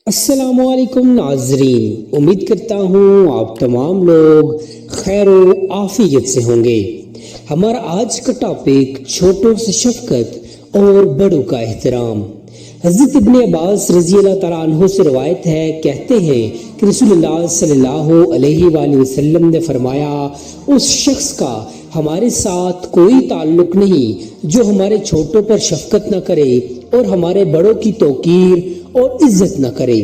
السلام علیکم ناظرین، امید کرتا ہوں آپ تمام لوگ خیر و عافیت سے ہوں گے۔ ہمارا آج کا ٹاپک چھوٹوں سے شفقت اور بڑوں کا احترام۔ حضرت ابن عباس رضی اللہ تعالیٰ عنہ سے روایت ہے، کہتے ہیں کہ رسول اللہ صلی اللہ علیہ وآلہ وسلم نے فرمایا، اس شخص کا ہمارے ساتھ کوئی تعلق نہیں جو ہمارے چھوٹوں پر شفقت نہ کرے اور ہمارے بڑوں کی توقیر اور عزت نہ کرے،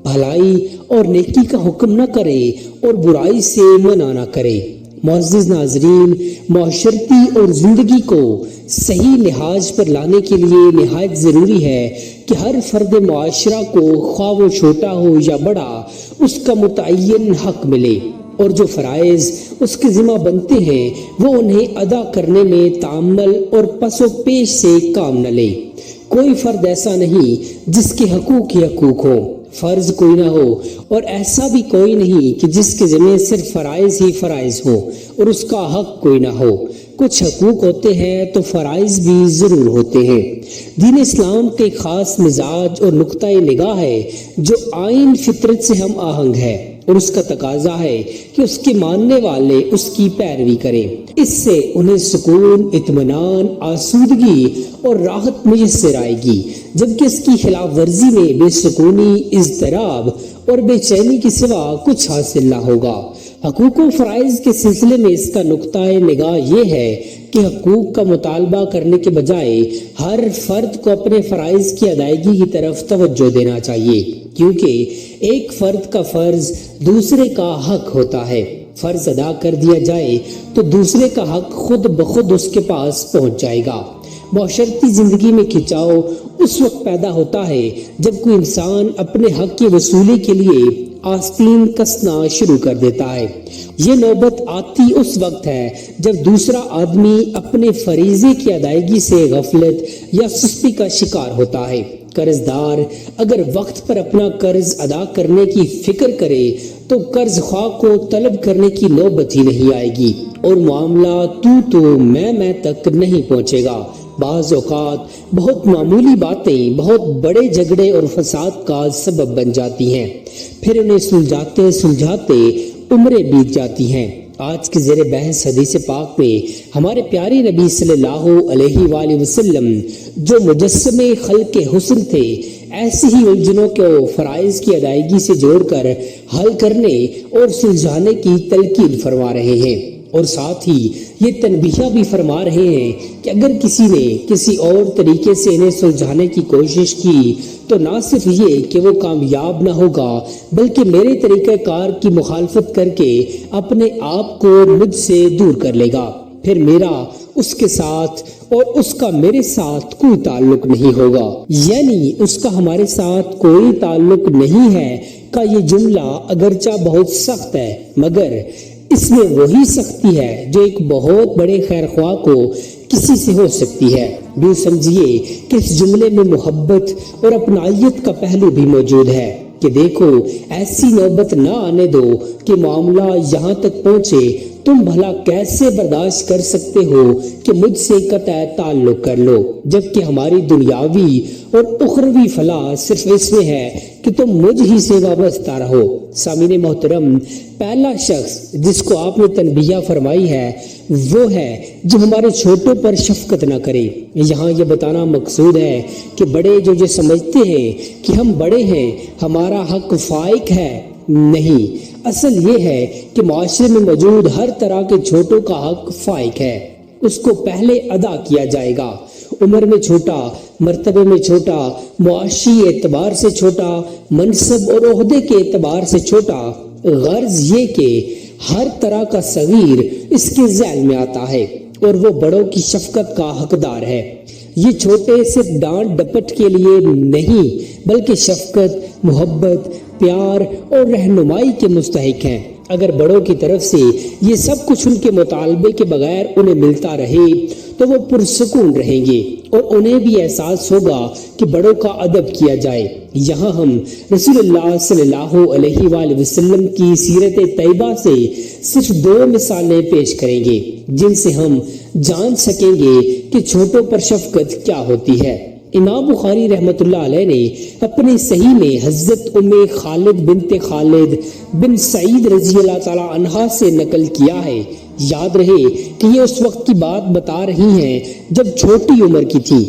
بھلائی اور نیکی کا حکم نہ کرے اور برائی سے منع نہ کرے۔ معزز ناظرین، معاشرتی اور زندگی کو صحیح لحاظ پر لانے کے لیے نہایت ضروری ہے کہ ہر فرد معاشرہ کو، خواہ وہ چھوٹا ہو یا بڑا، اس کا متعین حق ملے اور جو فرائض اس کے ذمہ بنتے ہیں وہ انہیں ادا کرنے میں تعمل اور پس و پیش سے کام نہ لے۔ کوئی فرد ایسا نہیں جس کے حقوق ہی حقوق ہو، فرض کوئی نہ ہو، اور ایسا بھی کوئی نہیں کہ جس کے ذمہ صرف فرائض ہی فرائض ہو اور اس کا حق کوئی نہ ہو۔ کچھ حقوق ہوتے ہیں تو فرائض بھی ضرور ہوتے ہیں۔ دین اسلام کے خاص مزاج اور نقطۂ نگاہ ہے جو آئین فطرت سے ہم آہنگ ہے، اور اس کا تقاضا ہے کہ اس کے ماننے والے اس کی پیروی کریں۔ اس سے انہیں سکون، اطمینان، آسودگی اور راحت میسر آئے گی، جبکہ اس کی خلاف ورزی میں بے سکونی، اضطراب اور بے چینی کے سوا کچھ حاصل نہ ہوگا۔ حقوق و فرائض کے سلسلے میں اس کا نقطۂ نگاہ یہ ہے کہ حقوق کا مطالبہ کرنے کے بجائے ہر فرد کو اپنے فرائض کی ادائیگی کی طرف توجہ دینا چاہیے، کیونکہ ایک فرد کا فرض دوسرے کا حق ہوتا ہے۔ فرض ادا کر دیا جائے تو دوسرے کا حق خود بخود اس کے پاس پہنچ جائے گا۔ معاشرتی زندگی میں کھچاؤ اس وقت پیدا ہوتا ہے جب کوئی انسان اپنے حق کی وصولی کے لیے آستین کسنا شروع کر دیتا ہے۔ یہ نوبت آتی اس وقت ہے جب دوسرا آدمی اپنے فریضے کی ادائیگی سے غفلت یا سستی کا شکار ہوتا ہے۔ قرض دار اگر وقت پر اپنا قرض ادا کرنے کی فکر کرے تو قرض خواہ کو طلب کرنے کی نوبت ہی نہیں آئے گی اور معاملہ تو میں تک نہیں پہنچے گا۔ بعض اوقات بہت معمولی باتیں بہت بڑے جھگڑے اور فساد کا سبب بن جاتی ہیں، پھر انہیں سلجھاتے عمریں بیت جاتی ہیں۔ آج کے زیر بحث حدیث پاک میں ہمارے پیارے نبی صلی اللہ علیہ وآلہ وسلم جو مجسم خلق حسن تھے، ایسی ہی الجھنوں کو فرائض کی ادائیگی سے جوڑ کر حل کرنے اور سلجھانے کی تلقین فرما رہے ہیں، اور ساتھ ہی یہ تنبیہ بھی فرما رہے ہیں کہ اگر کسی نے کسی اور طریقے سے انہیں سلجھانے کی کوشش کی تو نہ صرف یہ کہ وہ کامیاب نہ ہوگا بلکہ میرے طریقہ کار کی مخالفت کر کے اپنے آپ کو مجھ سے دور کر لے گا، پھر میرا اس کے ساتھ اور اس کا میرے ساتھ کوئی تعلق نہیں ہوگا۔ یعنی اس کا ہمارے ساتھ کوئی تعلق نہیں ہے کا یہ جملہ اگرچہ بہت سخت ہے، مگر اس میں وہی سختی ہے جو ایک بہت بڑے خیر خواہ کو کسی سے ہو سکتی ہے۔ یوں سمجھیے کہ اس جملے میں محبت اور اپنائیت کا پہلو بھی موجود ہے کہ دیکھو، ایسی نوبت نہ آنے دو کہ معاملہ یہاں تک پہنچے تم بھلا کیسے برداشت کر سکتے ہو کہ مجھ سے قطع تعلق کر لو، جبکہ ہماری دنیاوی اور اخروی فلاح صرف اس میں ہے کہ تم مجھ ہی سے وابستہ رہو۔ سامعین محترم، پہلا شخص جس کو آپ نے تنبیہ فرمائی ہے وہ ہے جو ہمارے چھوٹوں پر شفقت نہ کرے۔ یہاں یہ بتانا مقصود ہے کہ بڑے جو یہ سمجھتے ہیں کہ ہم بڑے ہیں، ہمارا حق فائق ہے، نہیں، اصل یہ ہے کہ معاشرے میں موجود ہر طرح کے چھوٹوں کا حق فائق ہے، اس کو پہلے ادا کیا جائے گا۔ عمر میں چھوٹا، مرتبے میں چھوٹا، معاشی اعتبار سے چھوٹا، منصب اور عہدے کے اعتبار سے چھوٹا، غرض یہ کہ ہر طرح کا صغیر اس کے ذیل میں آتا ہے اور وہ بڑوں کی شفقت کا حقدار ہے۔ یہ چھوٹے صرف ڈانٹ ڈپٹ کے لیے نہیں بلکہ شفقت، محبت، پیار اور رہنمائی کے مستحق ہیں۔ اگر بڑوں کی طرف سے یہ سب کچھ ان کے مطالبے کے بغیر انہیں ملتا رہے تو وہ پرسکون رہیں گے اور انہیں بھی احساس ہوگا کہ بڑوں کا ادب کیا جائے۔ یہاں ہم رسول اللہ صلی اللہ علیہ وآلہ وسلم کی سیرت طیبہ سے صرف 2 مثالیں پیش کریں گے جن سے ہم جان سکیں گے کہ چھوٹوں پر شفقت کیا ہوتی ہے۔ امام بخاری رحمۃ اللہ علیہ نے اپنے صحیح میں حضرت ام خالد بنت خالد بن سعید رضی اللہ تعالی عنہا سے نقل کیا ہے۔ یاد رہے کہ یہ اس وقت کی بات بتا رہی ہیں جب چھوٹی عمر کی تھی،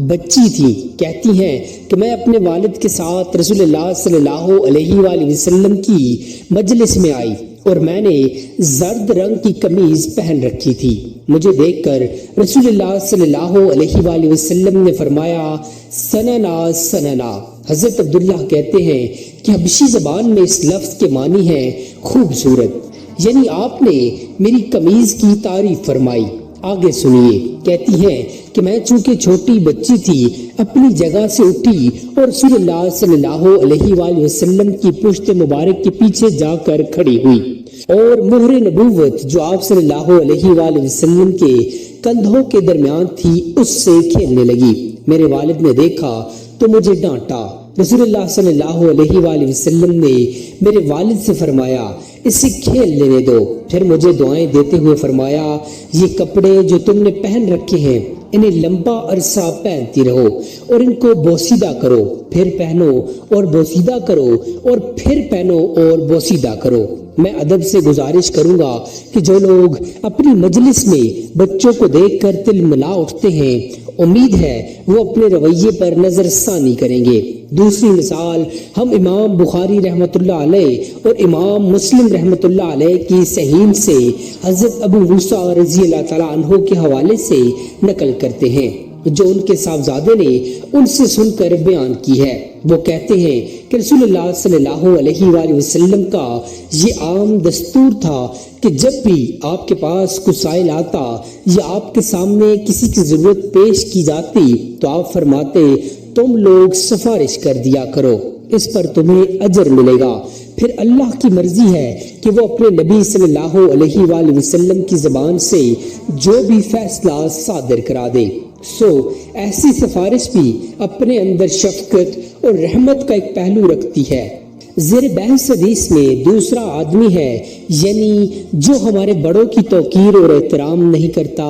بچی تھی۔ کہتی ہیں کہ میں اپنے والد کے ساتھ رسول اللہ صلی اللہ علیہ وآلہ وسلم کی مجلس میں آئی اور میں نے زرد رنگ کی قمیض پہن رکھی تھی۔ مجھے دیکھ کر رسول اللہ صلی اللہ علیہ وآلہ وسلم نے فرمایا سننا سننا۔ حضرت عبداللہ کہتے ہیں کہ حبشی زبان میں اس لفظ کے معنی ہے خوبصورت، یعنی آپ نے میری قمیض کی تعریف فرمائی۔ آگے سنیے، کہتی ہیں کہ میں چونکہ چھوٹی بچی تھی اپنی جگہ سے اٹھی اور رسول اللہ صلی اللہ علیہ وآلہ وسلم کی پشت مبارک کے پیچھے جا کر کھڑی ہوئی اور مہر نبوت جو آپ صلی اللہ علیہ وآلہ وسلم کے کندھوں کے درمیان تھی اس سے کھیلنے لگی۔ میرے والد نے دیکھا تو مجھے ڈانٹا۔ رسول اللہ صلی اللہ علیہ وآلہ وسلم نے میرے والد سے فرمایا اسے کھیل لینے دو۔ پھر مجھے دعائیں دیتے ہوئے فرمایا یہ کپڑے جو تم نے پہن رکھے ہیں انہیں لمبا عرصہ پہنتی رہو اور ان کو بوسیدہ کرو، پھر پہنو اور بوسیدہ کرو اور پھر پہنو اور بوسیدہ کرو۔ میں ادب سے گزارش کروں گا کہ جو لوگ اپنی مجلس میں بچوں کو دیکھ کر تل ملا اٹھتے ہیں امید ہے وہ اپنے رویے پر نظر ثانی کریں گے۔ دوسری مثال ہم امام بخاری رحمۃ اللہ علیہ اور امام مسلم رحمۃ اللہ علیہ کی صحیح سے حضرت ابو موسیٰ رضی اللہ تعالیٰ عنہ کے حوالے سے نقل کرتے ہیں جو ان کے صاحبزادے نے ان سے سن کر بیان کی ہے۔ وہ کہتے ہیں کہ رسول اللہ صلی اللہ علیہ وآلہ وسلم کا یہ عام دستور تھا کہ جب بھی آپ کے پاس کوئی سائل آتا یا آپ کے سامنے کسی کی ضرورت پیش کی جاتی تو آپ فرماتے تم لوگ سفارش کر دیا کرو، اس پر تمہیں اجر ملے گا۔ پھر اللہ کی مرضی ہے کہ وہ اپنے نبی صلی اللہ علیہ وآلہ وسلم کی زبان سے جو بھی فیصلہ صادر کرا دے۔ سو ایسی سفارش بھی اپنے اندر شفقت اور رحمت کا ایک پہلو رکھتی ہے۔ زیر بحث حدیث میں دوسرا آدمی ہے یعنی جو ہمارے بڑوں کی توقیر اور احترام نہیں کرتا،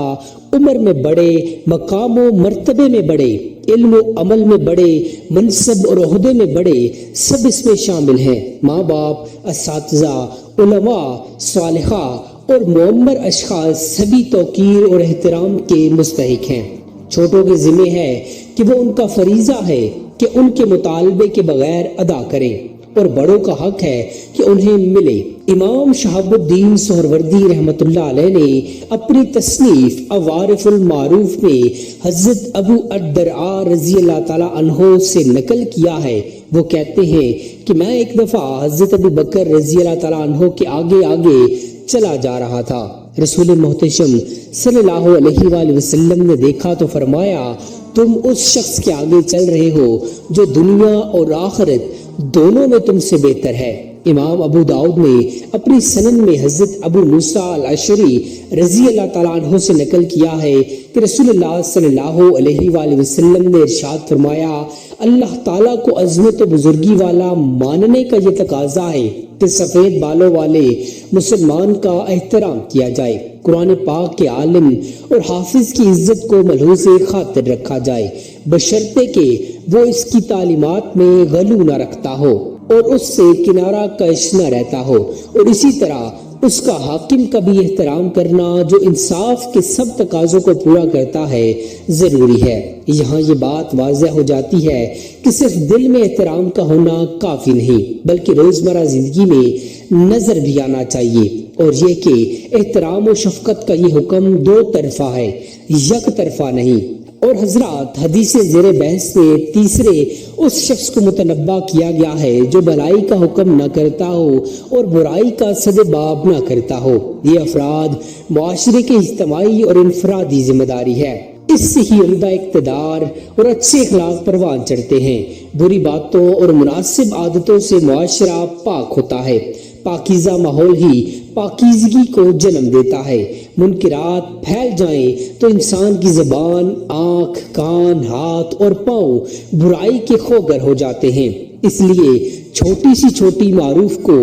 عمر میں بڑے، مقام و مرتبے میں بڑے، علم و عمل میں بڑے، منصب اور عہدے میں بڑے، سب اس میں شامل ہیں۔ ماں باپ، اساتذہ، علماء، صالحہ اور معمر اشخاص سبھی توقیر اور احترام کے مستحق ہیں۔ چھوٹوں کے ذمہ ہے کہ وہ ان کا فریضہ ہے کہ ان کے مطالبے کے بغیر ادا کریں اور بڑوں کا حق ہے کہ انہیں ملے۔ امام شہاب الدین سہروردی رحمۃ اللہ علیہ نے اپنی تصنیف عوارف المعروف میں حضرت ابو الدرداء رضی اللہ تعالی عنہ سے نقل کیا ہے۔ وہ کہتے ہیں کہ میں ایک دفعہ حضرت ابو بکر رضی اللہ تعالی عنہ کے آگے آگے چلا جا رہا تھا۔ رسول محتشم صلی اللہ علیہ وآلہ وسلم نے دیکھا تو فرمایا تم اس شخص کے آگے چل رہے ہو جو دنیا اور آخرت دونوں میں تم سے بہتر ہے۔ امام ابو داؤد نے اپنی سنن میں حضرت ابو موسیٰ الاشعری رضی اللہ تعالیٰ عنہ سے نقل کیا ہے کہ رسول اللہ صلی اللہ علیہ وآلہ وسلم نے ارشاد فرمایا اللہ تعالیٰ کو عظمت و بزرگی والا ماننے کا یہ تقاضا ہے کہ سفید بالوں والے مسلمان کا احترام کیا جائے، قرآن پاک کے عالم اور حافظ کی عزت کو ملحوظ خاطر رکھا جائے بشرطے کہ وہ اس کی تعلیمات میں غلو نہ رکھتا ہو اور اس سے کنارہ کش نہ رہتا ہو، اور اسی طرح اس کا حاکم کا بھی احترام کرنا جو انصاف کے سب تقاضوں کو پورا کرتا ہے ضروری ہے۔ یہاں یہ بات واضح ہو جاتی ہے کہ صرف دل میں احترام کا ہونا کافی نہیں بلکہ روزمرہ زندگی میں نظر بھی آنا چاہیے، اور یہ کہ احترام و شفقت کا یہ حکم دو طرفہ ہے، یک طرفہ نہیں۔ اور حضرات حدیث زیر بحث میں تیسرے اس شخص کو متنبہ کیا گیا ہے جو بھلائی کا حکم نہ کرتا ہو اور برائی کا سدباب نہ کرتا ہو۔ یہ افراد معاشرے کے اجتماعی اور انفرادی ذمہ داری ہے، اس سے ہی عمدہ اقتدار اور اچھے اخلاق پروان چڑھتے ہیں۔ بری باتوں اور مناسب عادتوں سے معاشرہ پاک ہوتا ہے، پاکیزہ ماحول ہی پاکیزگی کو جنم دیتا ہے۔ منکرات پھیل جائیں تو انسان کی زبان، آنکھ، کان، ہاتھ اور پاؤں برائی کے خوگر ہو جاتے ہیں۔ اس لیے چھوٹی سی چھوٹی معروف کو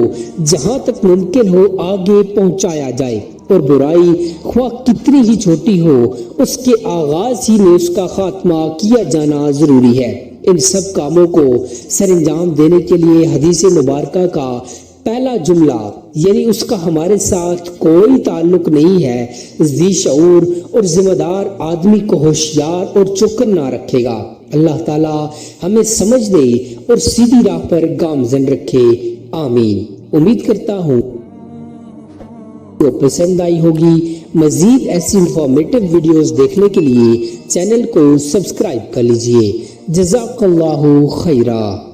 جہاں تک ممکن ہو آگے پہنچایا جائے، اور برائی خواہ کتنی ہی چھوٹی ہو اس کے آغاز ہی میں اس کا خاتمہ کیا جانا ضروری ہے۔ ان سب کاموں کو سر انجام دینے کے لیے حدیث مبارکہ کا پہلا جملہ یعنی اس کا ہمارے ساتھ کوئی تعلق نہیں ہے، ذی شعور اور ذمہ دار آدمی کو ہوشیار اور چوکن نہ رکھے گا۔ اللہ تعالی ہمیں سمجھنے اور سیدھی راہ پر گامزن رکھے، آمین۔ امید کرتا ہوں تو پسند آئی ہوگی۔ مزید ایسی انفارمیٹو ویڈیوز دیکھنے کے لیے چینل کو سبسکرائب کر لیجئے۔ جزاک اللہ خیرہ۔